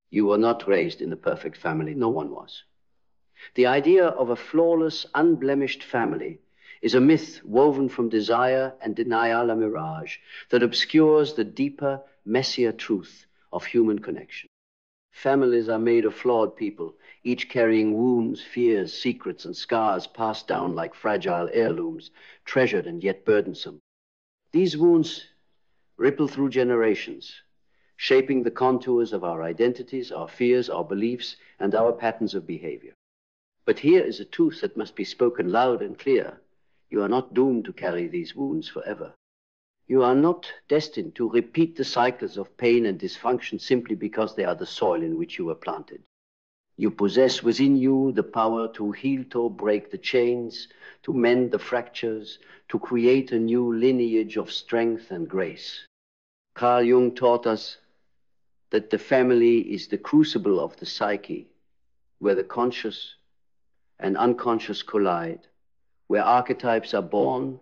You were not raised in a perfect family. No one was. The idea of a flawless, unblemished family is a myth woven from desire and denial, a mirage that obscures the deeper, messier truth of human connection. Families are made of flawed people, each carrying wounds, fears, secrets, and scars passed down like fragile heirlooms, treasured and yet burdensome. These wounds ripple through generations, shaping the contours of our identities, our fears, our beliefs, and our patterns of behavior. But here is a truth that must be spoken loud and clear. You are not doomed to carry these wounds forever. You are not destined to repeat the cycles of pain and dysfunction simply because they are the soil in which you were planted. You possess within you the power to heal, to break the chains, to mend the fractures, to create a new lineage of strength and grace. Carl Jung taught us that the family is the crucible of the psyche, where the conscious and unconscious collide, where archetypes are born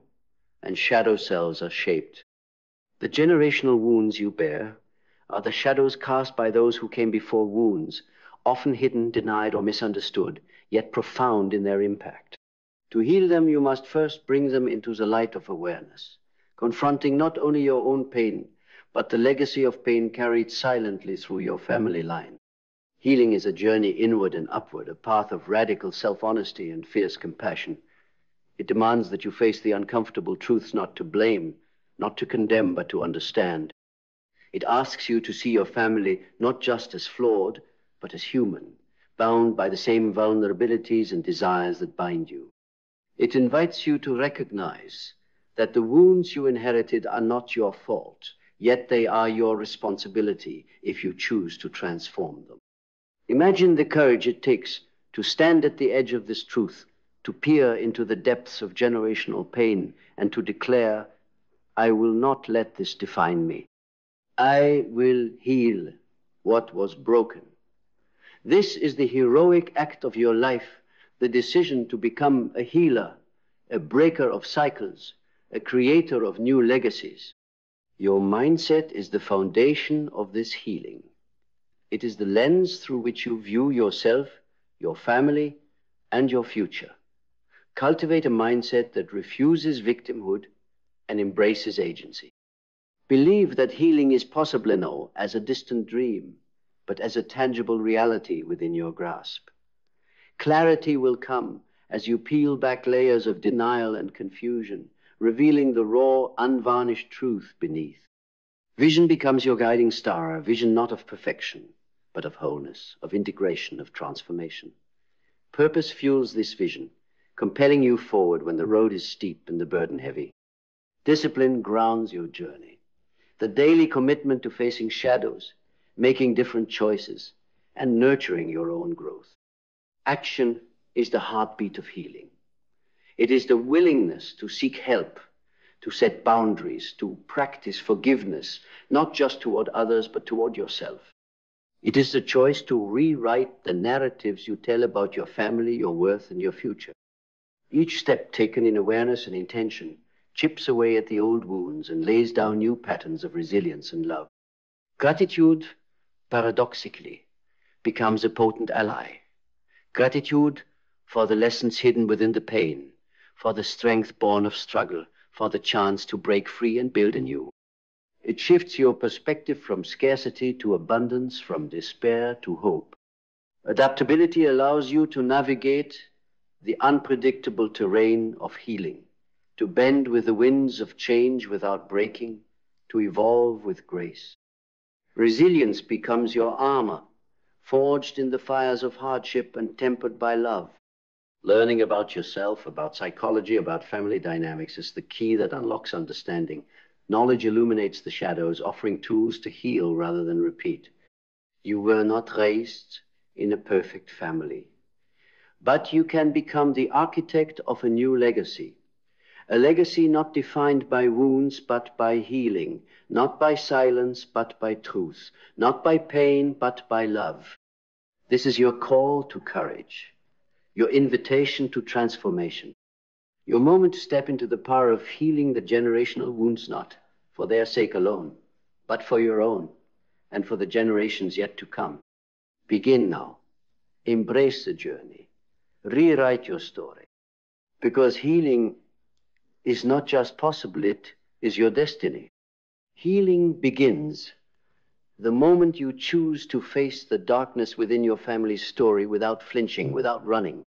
and shadow selves are shaped. The generational wounds you bear are the shadows cast by those who came before wounds, often hidden, denied, or misunderstood, yet profound in their impact. To heal them, you must first bring them into the light of awareness, confronting not only your own pain, but the legacy of pain carried silently through your family line. Healing is a journey inward and upward, a path of radical self-honesty and fierce compassion. It demands that you face the uncomfortable truths, not to blame, not to condemn, but to understand. It asks you to see your family not just as flawed, but as human, bound by the same vulnerabilities and desires that bind you. It invites you to recognize that the wounds you inherited are not your fault, yet they are your responsibility if you choose to transform them. Imagine the courage it takes to stand at the edge of this truth, to peer into the depths of generational pain, and to declare, I will not let this define me. I will heal what was broken. This is the heroic act of your life, the decision to become a healer, a breaker of cycles, a creator of new legacies. Your mindset is the foundation of this healing. It is the lens through which you view yourself, your family, and your future. Cultivate a mindset that refuses victimhood and embraces agency. Believe that healing is possible now as a distant dream, but as a tangible reality within your grasp. Clarity will come as you peel back layers of denial and confusion, revealing the raw, unvarnished truth beneath. Vision becomes your guiding star, a vision not of perfection, but of wholeness, of integration, of transformation. Purpose fuels this vision, compelling you forward when the road is steep and the burden heavy. Discipline grounds your journey. The daily commitment to facing shadows, making different choices, and nurturing your own growth. Action is the heartbeat of healing. It is the willingness to seek help, to set boundaries, to practice forgiveness, not just toward others, but toward yourself. It is the choice to rewrite the narratives you tell about your family, your worth, and your future. Each step taken in awareness and intention chips away at the old wounds and lays down new patterns of resilience and love. Gratitude, paradoxically, becomes a potent ally. Gratitude for the lessons hidden within the pain, for the strength born of struggle, for the chance to break free and build anew. It shifts your perspective from scarcity to abundance, from despair to hope. Adaptability allows you to navigate the unpredictable terrain of healing, to bend with the winds of change without breaking, to evolve with grace. Resilience becomes your armor, forged in the fires of hardship and tempered by love. Learning about yourself, about psychology, about family dynamics is the key that unlocks understanding. Knowledge illuminates the shadows, offering tools to heal rather than repeat. You were not raised in a perfect family, but you can become the architect of a new legacy. A legacy not defined by wounds, but by healing, not by silence, but by truth, not by pain, but by love. This is your call to courage, your invitation to transformation, your moment to step into the power of healing the generational wounds, not for their sake alone, but for your own and for the generations yet to come. Begin now. Embrace the journey. Rewrite your story. Because healing is not just possible, it is your destiny. Healing begins the moment you choose to face the darkness within your family's story without flinching, without running.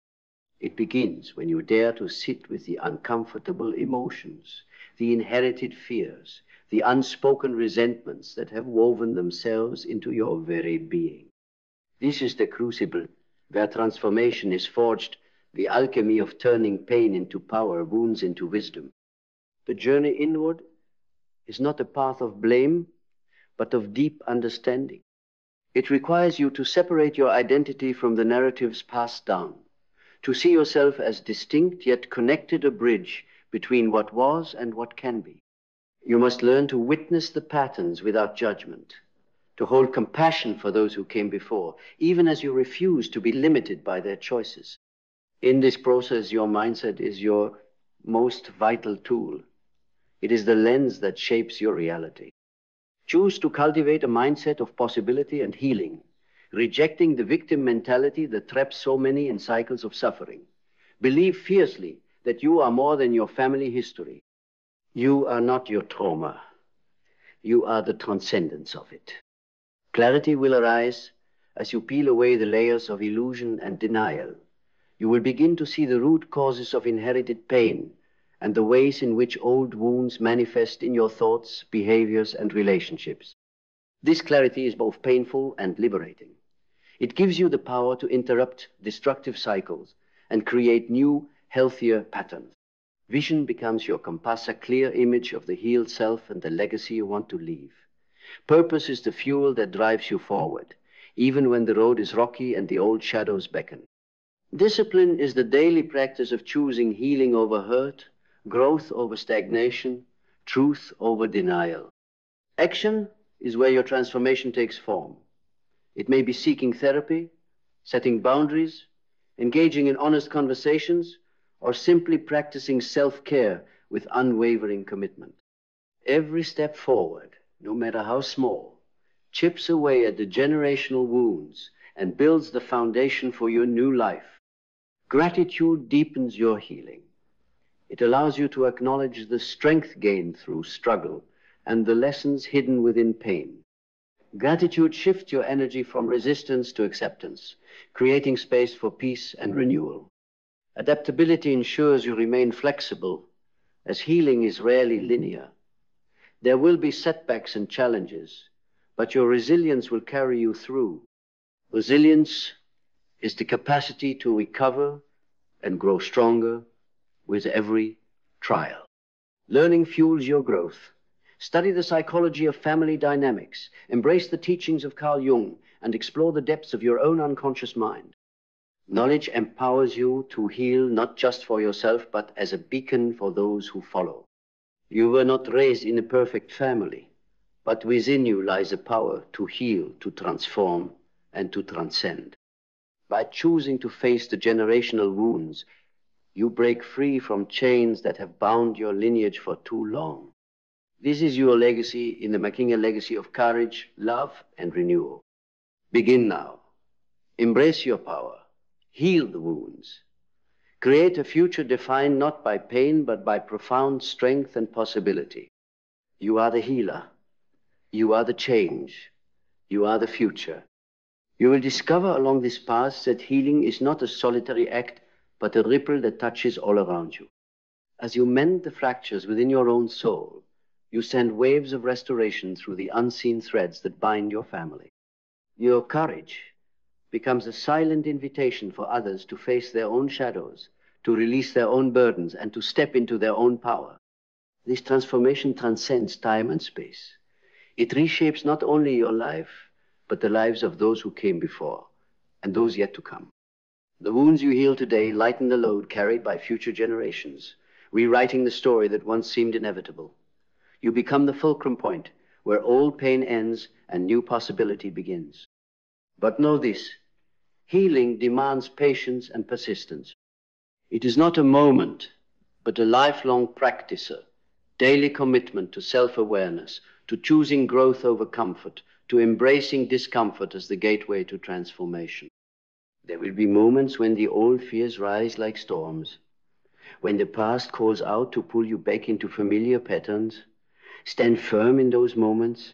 It begins when you dare to sit with the uncomfortable emotions, the inherited fears, the unspoken resentments that have woven themselves into your very being. This is the crucible where transformation is forged, the alchemy of turning pain into power, wounds into wisdom. The journey inward is not a path of blame, but of deep understanding. It requires you to separate your identity from the narratives passed down, to see yourself as distinct yet connected, a bridge between what was and what can be. You must learn to witness the patterns without judgment, to hold compassion for those who came before, even as you refuse to be limited by their choices. In this process, your mindset is your most vital tool. It is the lens that shapes your reality. Choose to cultivate a mindset of possibility and healing, rejecting the victim mentality that traps so many in cycles of suffering. Believe fiercely that you are more than your family history. You are not your trauma. You are the transcendence of it. Clarity will arise as you peel away the layers of illusion and denial. You will begin to see the root causes of inherited pain and the ways in which old wounds manifest in your thoughts, behaviors, and relationships. This clarity is both painful and liberating. It gives you the power to interrupt destructive cycles and create new, healthier patterns. Vision becomes your compass, a clear image of the healed self and the legacy you want to leave. Purpose is the fuel that drives you forward, even when the road is rocky and the old shadows beckon. Discipline is the daily practice of choosing healing over hurt, growth over stagnation, truth over denial. Action is where your transformation takes form. It may be seeking therapy, setting boundaries, engaging in honest conversations, or simply practicing self-care with unwavering commitment. Every step forward, no matter how small, chips away at the generational wounds and builds the foundation for your new life. Gratitude deepens your healing. It allows you to acknowledge the strength gained through struggle and the lessons hidden within pain. Gratitude shifts your energy from resistance to acceptance, creating space for peace and renewal. Adaptability ensures you remain flexible, as healing is rarely linear. There will be setbacks and challenges, but your resilience will carry you through. Resilience is the capacity to recover and grow stronger with every trial. Learning fuels your growth. Study the psychology of family dynamics, embrace the teachings of Carl Jung, and explore the depths of your own unconscious mind. Knowledge empowers you to heal not just for yourself, but as a beacon for those who follow. You were not raised in a perfect family, but within you lies a power to heal, to transform, and to transcend. By choosing to face the generational wounds, you break free from chains that have bound your lineage for too long. This is your legacy in the making a legacy of courage, love, and renewal. Begin now. Embrace your power. Heal the wounds. Create a future defined not by pain, but by profound strength and possibility. You are the healer. You are the change. You are the future. You will discover along this path that healing is not a solitary act, but a ripple that touches all around you. As you mend the fractures within your own soul, you send waves of restoration through the unseen threads that bind your family. Your courage becomes a silent invitation for others to face their own shadows, to release their own burdens, and to step into their own power. This transformation transcends time and space. It reshapes not only your life, but the lives of those who came before, and those yet to come. The wounds you heal today lighten the load carried by future generations, rewriting the story that once seemed inevitable. You become the fulcrum point where old pain ends and new possibility begins. But know this, healing demands patience and persistence. It is not a moment, but a lifelong practice, a daily commitment to self-awareness, to choosing growth over comfort, to embracing discomfort as the gateway to transformation. There will be moments when the old fears rise like storms, when the past calls out to pull you back into familiar patterns. Stand firm in those moments.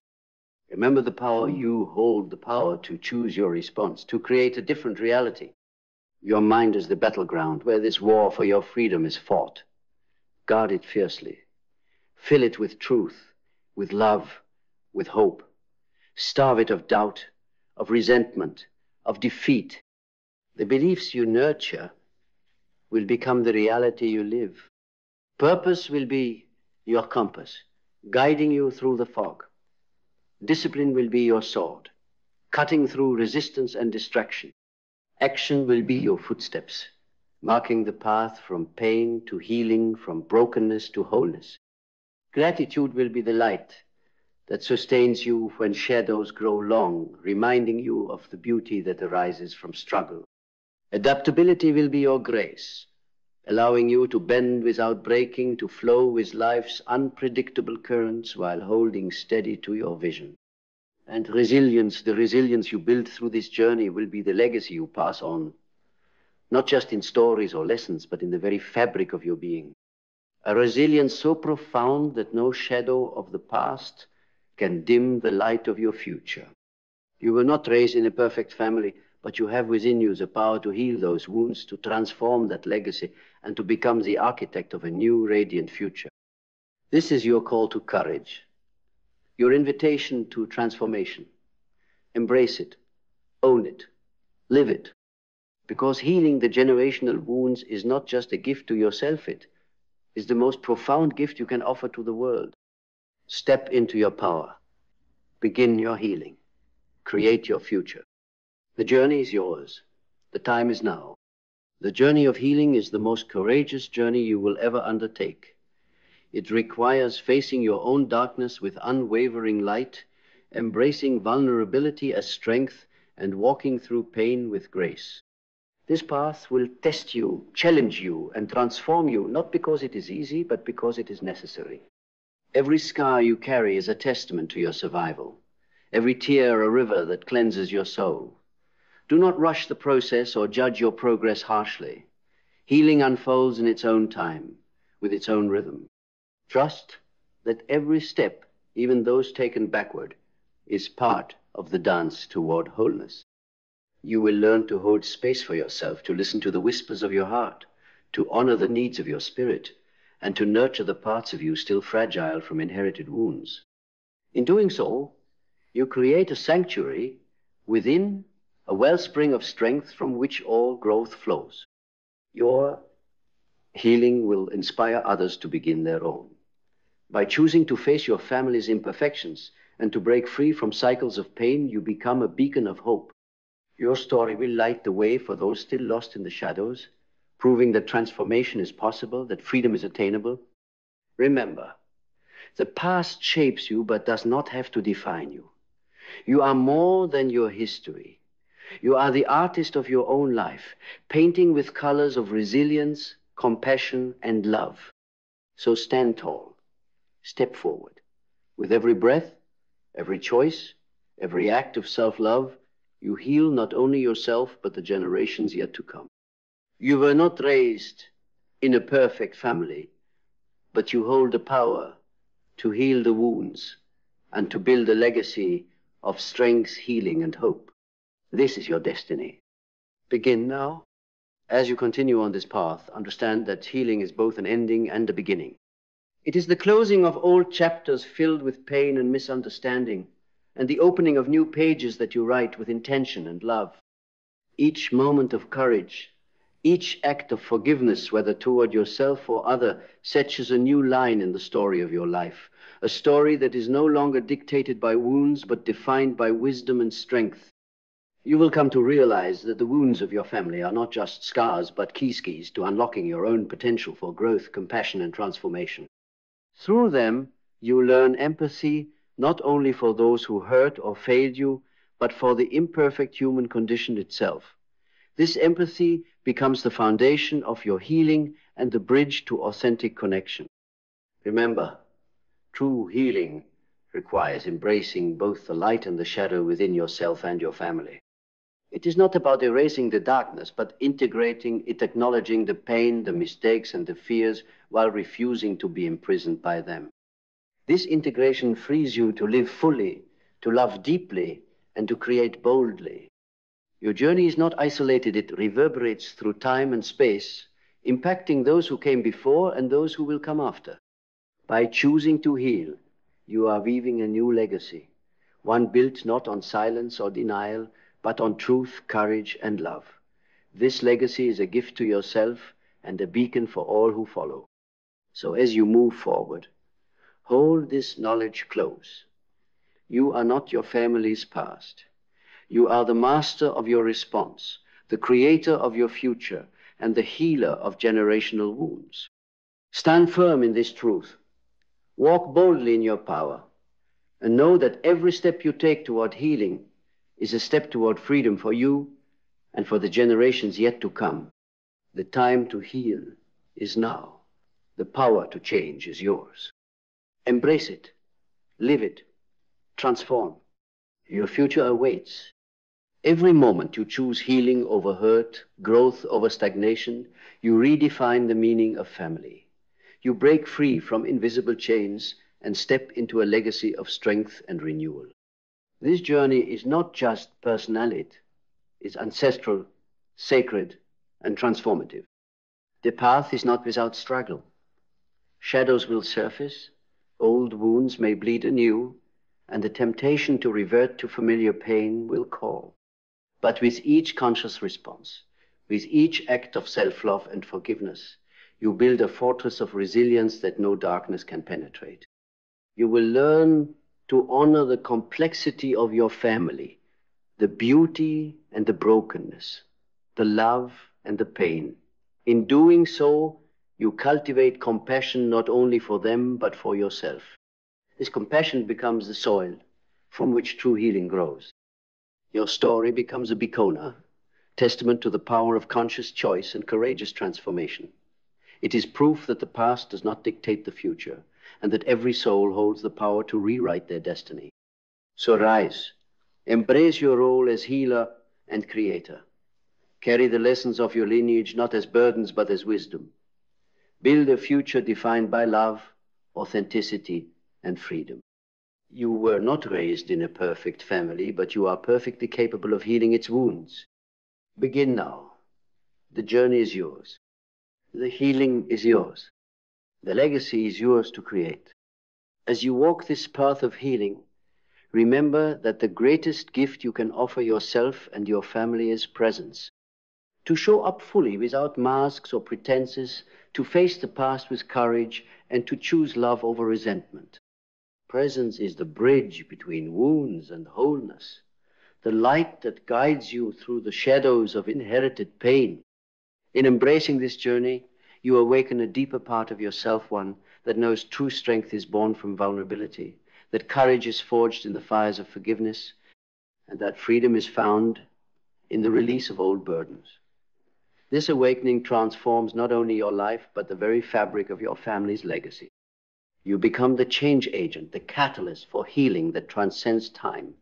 Remember the power you hold, the power to choose your response, to create a different reality. Your mind is the battleground where this war for your freedom is fought. Guard it fiercely. Fill it with truth, with love, with hope. Starve it of doubt, of resentment, of defeat. The beliefs you nurture will become the reality you live. Purpose will be your compass, guiding you through the fog. Discipline will be your sword, cutting through resistance and distraction. Action will be your footsteps, marking the path from pain to healing, from brokenness to wholeness. Gratitude will be the light that sustains you when shadows grow long, reminding you of the beauty that arises from struggle. Adaptability will be your grace, allowing you to bend without breaking, to flow with life's unpredictable currents while holding steady to your vision. And resilience, the resilience you build through this journey, will be the legacy you pass on, not just in stories or lessons, but in the very fabric of your being. A resilience so profound that no shadow of the past can dim the light of your future. You were not raised in a perfect family, but you have within you the power to heal those wounds, to transform that legacy, and to become the architect of a new, radiant future. This is your call to courage, your invitation to transformation. Embrace it, own it, live it. Because healing the generational wounds is not just a gift to yourself, it is the most profound gift you can offer to the world. Step into your power. Begin your healing. Create your future. The journey is yours. The time is now. The journey of healing is the most courageous journey you will ever undertake. It requires facing your own darkness with unwavering light, embracing vulnerability as strength, and walking through pain with grace. This path will test you, challenge you, and transform you, not because it is easy, but because it is necessary. Every scar you carry is a testament to your survival. Every tear a river that cleanses your soul. Do not rush the process or judge your progress harshly. Healing unfolds in its own time, with its own rhythm. Trust that every step, even those taken backward, is part of the dance toward wholeness. You will learn to hold space for yourself, to listen to the whispers of your heart, to honor the needs of your spirit, and to nurture the parts of you still fragile from inherited wounds. In doing so, you create a sanctuary within a wellspring of strength from which all growth flows. Your healing will inspire others to begin their own. By choosing to face your family's imperfections and to break free from cycles of pain, you become a beacon of hope. Your story will light the way for those still lost in the shadows, proving that transformation is possible, that freedom is attainable. Remember, the past shapes you but does not have to define you. You are more than your history. You are the artist of your own life, painting with colors of resilience, compassion, and love. So stand tall, step forward. With every breath, every choice, every act of self-love, you heal not only yourself, but the generations yet to come. You were not raised in a perfect family, but you hold the power to heal the wounds and to build a legacy of strength, healing, and hope. This is your destiny. Begin now. As you continue on this path, understand that healing is both an ending and a beginning. It is the closing of old chapters filled with pain and misunderstanding, and the opening of new pages that you write with intention and love. Each moment of courage, each act of forgiveness, whether toward yourself or other, sets a new line in the story of your life, a story that is no longer dictated by wounds, but defined by wisdom and strength. You will come to realize that the wounds of your family are not just scars, but keys to unlocking your own potential for growth, compassion, and transformation. Through them, you learn empathy, not only for those who hurt or failed you, but for the imperfect human condition itself. This empathy becomes the foundation of your healing and the bridge to authentic connection. Remember, true healing requires embracing both the light and the shadow within yourself and your family. It is not about erasing the darkness, but integrating it, acknowledging the pain, the mistakes, and the fears while refusing to be imprisoned by them. This integration frees you to live fully, to love deeply, and to create boldly. Your journey is not isolated, it reverberates through time and space, impacting those who came before and those who will come after. By choosing to heal, you are weaving a new legacy, one built not on silence or denial, but on truth, courage, and love. This legacy is a gift to yourself and a beacon for all who follow. So as you move forward, hold this knowledge close. You are not your family's past. You are the master of your response, the creator of your future, and the healer of generational wounds. Stand firm in this truth. Walk boldly in your power, and know that every step you take toward healing is a step toward freedom for you and for the generations yet to come. The time to heal is now. The power to change is yours. Embrace it, live it, transform. Your future awaits. Every moment you choose healing over hurt, growth over stagnation, you redefine the meaning of family. You break free from invisible chains and step into a legacy of strength and renewal. This journey is not just personal, it's ancestral, sacred, and transformative. The path is not without struggle. Shadows will surface, old wounds may bleed anew, and the temptation to revert to familiar pain will call. But with each conscious response, with each act of self-love and forgiveness, you build a fortress of resilience that no darkness can penetrate. You will learn to honor the complexity of your family, the beauty and the brokenness, the love and the pain. In doing so, you cultivate compassion not only for them, but for yourself. This compassion becomes the soil from which true healing grows. Your story becomes a beacon, testament to the power of conscious choice and courageous transformation. It is proof that the past does not dictate the future, and that every soul holds the power to rewrite their destiny. So rise, embrace your role as healer and creator. Carry the lessons of your lineage not as burdens, but as wisdom. Build a future defined by love, authenticity, and freedom. You were not raised in a perfect family, but you are perfectly capable of healing its wounds. Begin now. The journey is yours. The healing is yours. The legacy is yours to create. As you walk this path of healing, remember that the greatest gift you can offer yourself and your family is presence. To show up fully without masks or pretenses, to face the past with courage, and to choose love over resentment. Presence is the bridge between wounds and wholeness, the light that guides you through the shadows of inherited pain. In embracing this journey, you awaken a deeper part of yourself, one that knows true strength is born from vulnerability, that courage is forged in the fires of forgiveness, and that freedom is found in the release of old burdens. This awakening transforms not only your life, but the very fabric of your family's legacy. You become the change agent, the catalyst for healing that transcends time.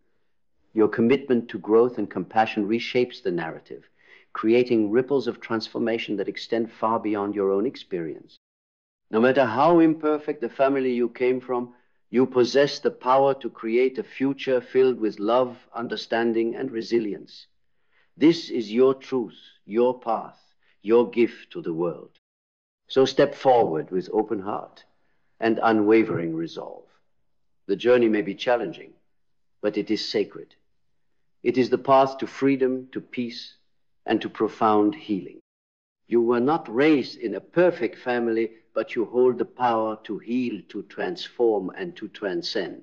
Your commitment to growth and compassion reshapes the narrative, creating ripples of transformation that extend far beyond your own experience. No matter how imperfect the family you came from, you possess the power to create a future filled with love, understanding, and resilience. This is your truth, your path, your gift to the world. So step forward with open heart and unwavering resolve. The journey may be challenging, but it is sacred. It is the path to freedom, to peace, and to profound healing. You were not raised in a perfect family, but you hold the power to heal, to transform, and to transcend.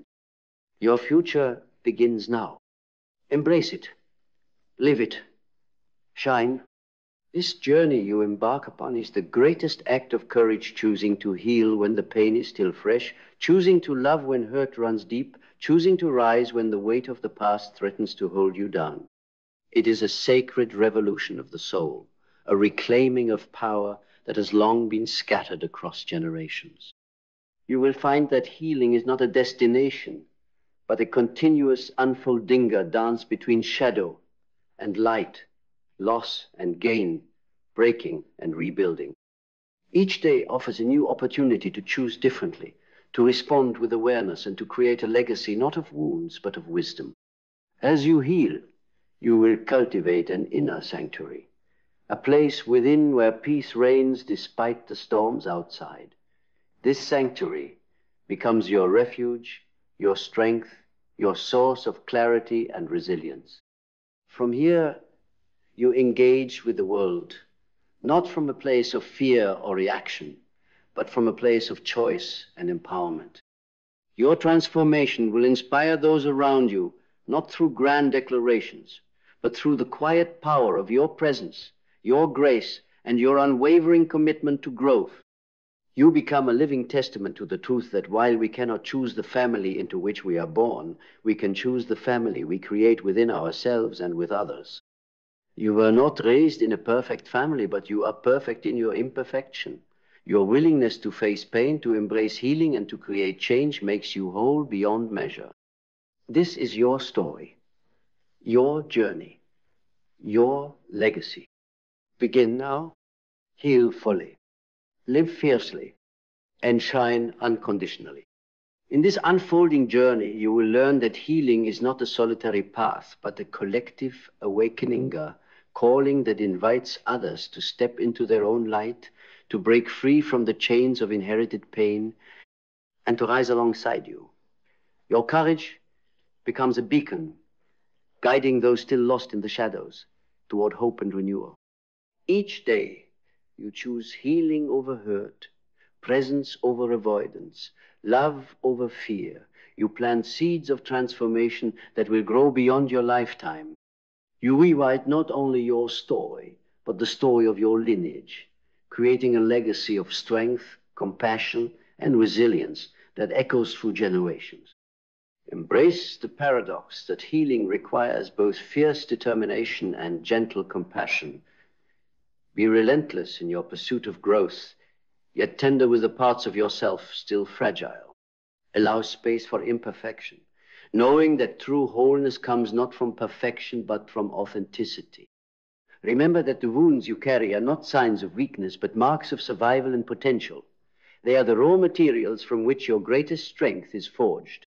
Your future begins now. Embrace it. Live it. Shine. This journey you embark upon is the greatest act of courage, choosing to heal when the pain is still fresh, choosing to love when hurt runs deep, choosing to rise when the weight of the past threatens to hold you down. It is a sacred revolution of the soul, a reclaiming of power that has long been scattered across generations. You will find that healing is not a destination, but a continuous unfoldinger dance between shadow and light, loss and gain, breaking and rebuilding. Each day offers a new opportunity to choose differently, to respond with awareness, and to create a legacy not of wounds, but of wisdom. As you heal, you will cultivate an inner sanctuary, a place within where peace reigns despite the storms outside. This sanctuary becomes your refuge, your strength, your source of clarity and resilience. From here, you engage with the world, not from a place of fear or reaction, but from a place of choice and empowerment. Your transformation will inspire those around you, not through grand declarations, but through the quiet power of your presence, your grace, and your unwavering commitment to growth. You become a living testament to the truth that while we cannot choose the family into which we are born, we can choose the family we create within ourselves and with others. You were not raised in a perfect family, but you are perfect in your imperfection. Your willingness to face pain, to embrace healing, and to create change makes you whole beyond measure. This is your story, your journey, your legacy. Begin now, heal fully, live fiercely, and shine unconditionally. In this unfolding journey, you will learn that healing is not a solitary path, but a collective awakening, calling that invites others to step into their own light, to break free from the chains of inherited pain, and to rise alongside you. Your courage becomes a beacon, guiding those still lost in the shadows toward hope and renewal. Each day, you choose healing over hurt, presence over avoidance, love over fear. You plant seeds of transformation that will grow beyond your lifetime. You rewrite not only your story, but the story of your lineage, creating a legacy of strength, compassion, and resilience that echoes through generations. Embrace the paradox that healing requires both fierce determination and gentle compassion. Be relentless in your pursuit of growth, yet tender with the parts of yourself still fragile. Allow space for imperfection, knowing that true wholeness comes not from perfection, but from authenticity. Remember that the wounds you carry are not signs of weakness, but marks of survival and potential. They are the raw materials from which your greatest strength is forged.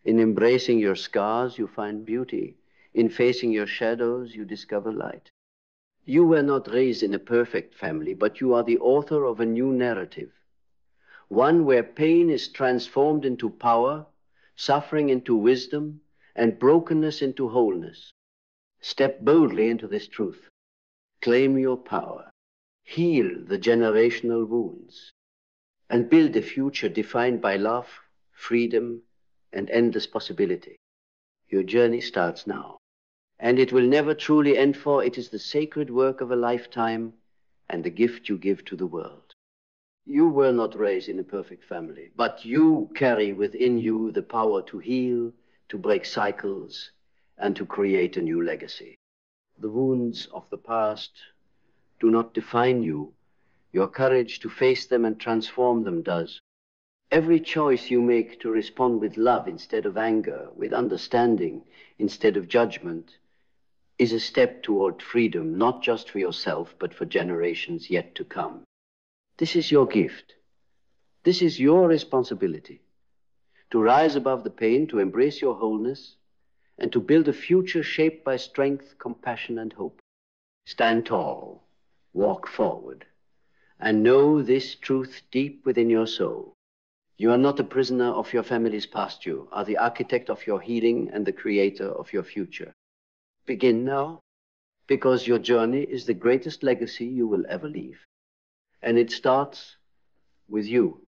In embracing your scars, you find beauty. In facing your shadows, you discover light. You were not raised in a perfect family, but you are the author of a new narrative. One where pain is transformed into power, suffering into wisdom, and brokenness into wholeness. Step boldly into this truth. Claim your power. Heal the generational wounds. And build a future defined by love, freedom, and endless possibility. Your journey starts now. And it will never truly end, for it is the sacred work of a lifetime and the gift you give to the world. You were not raised in a perfect family, but you carry within you the power to heal, to break cycles, and to create a new legacy. The wounds of the past do not define you. Your courage to face them and transform them does. Every choice you make to respond with love instead of anger, with understanding instead of judgment, is a step toward freedom, not just for yourself, but for generations yet to come. This is your gift. This is your responsibility, to rise above the pain, to embrace your wholeness, and to build a future shaped by strength, compassion, and hope. Stand tall, walk forward, and know this truth deep within your soul. You are not a prisoner of your family's past. You are the architect of your healing and the creator of your future. Begin now, because your journey is the greatest legacy you will ever leave. And it starts with you.